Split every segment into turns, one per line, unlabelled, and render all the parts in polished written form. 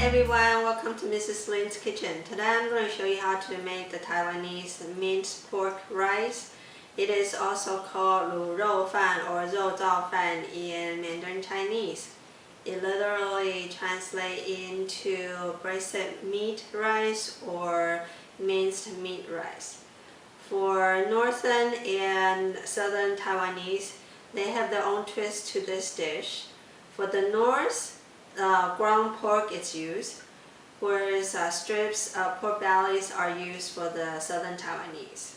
everyone, welcome to Mrs. Lin's Kitchen. Today I'm going to show you how to make the Taiwanese minced pork rice. It is also called Lu Rou Fan or Rou Zao Fan in Mandarin Chinese. It literally translates into braised meat rice or minced meat rice. For Northern and Southern Taiwanese, they have their own twist to this dish. For the North, ground pork is used, whereas strips of pork bellies are used for the Southern Taiwanese.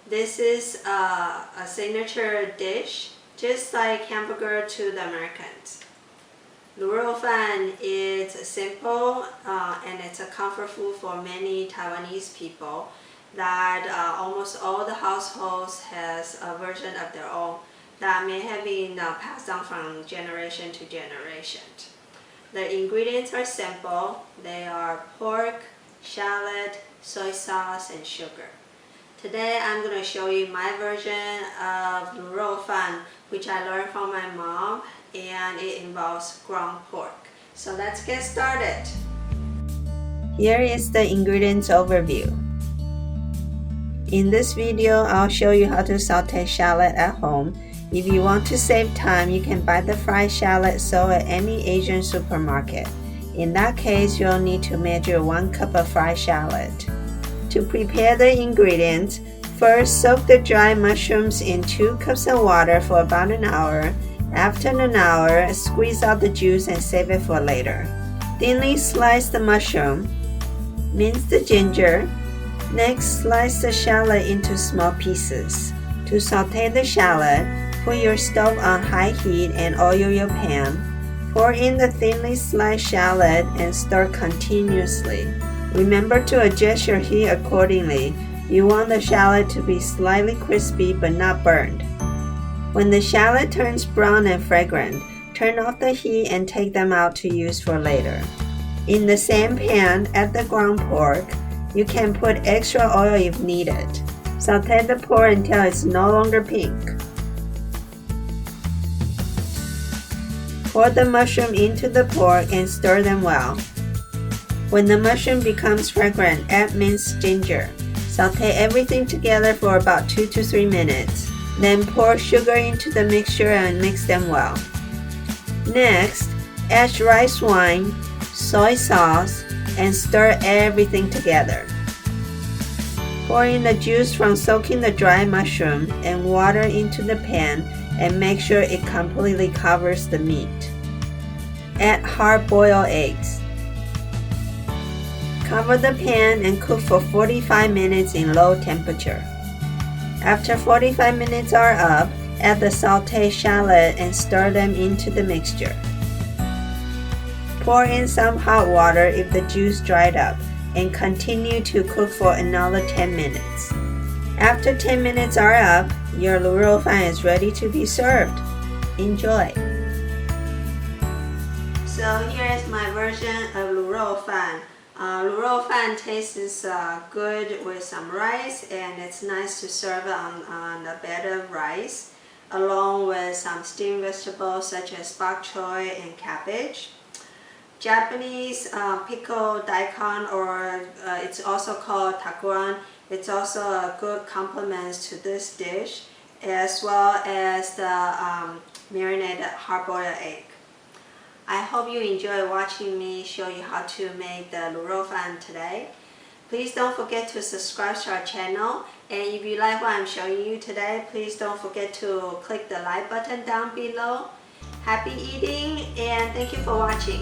This is a signature dish, just like hamburger to the Americans. Lu Rou Fan is simple and it's a comfort food for many Taiwanese people that almost all the households has a version of their own that may have been passed down from generation to generation. The ingredients are simple. They are pork, shallot, soy sauce, and sugar. Today I'm going to show you my version of Lu Rou Fan, which I learned from my mom, and it involves ground pork. So let's get started. Here is the ingredients overview. In this video, I'll show you how to saute shallot at home. If you want to save time, you can buy the fried shallot sold at any Asian supermarket. In that case, you'll need to measure 1 cup of fried shallot. To prepare the ingredients, first soak the dry mushrooms in 2 cups of water for about an hour. After an hour, squeeze out the juice and save it for later. Thinly slice the mushroom. Mince the ginger. Next, slice the shallot into small pieces. To saute the shallot, put your stove on high heat and oil your pan. Pour in the thinly sliced shallot and stir continuously. Remember to adjust your heat accordingly. You want the shallot to be slightly crispy but not burned. When the shallot turns brown and fragrant, turn off the heat and take them out to use for later. In the same pan, add the ground pork. You can put extra oil if needed. Saute the pork until it's no longer pink. Pour the mushroom into the pork and stir them well. When the mushroom becomes fragrant, add minced ginger. Saute everything together for about 2 to 3 minutes. Then pour sugar into the mixture and mix them well. Next, add rice wine, soy sauce, and stir everything together. Pour in the juice from soaking the dry mushroom and water into the pan and make sure it completely covers the meat. Add hard-boiled eggs. Cover the pan and cook for 45 minutes in low temperature. After 45 minutes are up, add the sauteed shallot and stir them into the mixture. Pour in some hot water if the juice dried up and continue to cook for another 10 minutes. After 10 minutes are up, your Lu Rou Fan is ready to be served. Enjoy! So here is my version of Lu Rou Fan. Lu Rou Fan tastes good with some rice, and it's nice to serve on a bed of rice along with some steamed vegetables such as bok choy and cabbage. Japanese pickled daikon, or it's also called takuan. It's also a good complement to this dish, as well as the marinated hard-boiled egg. I hope you enjoy watching me show you how to make the Lu Rou Fan today. Please don't forget to subscribe to our channel, and if you like what I'm showing you today, please don't forget to click the like button down below. Happy eating, and thank you for watching.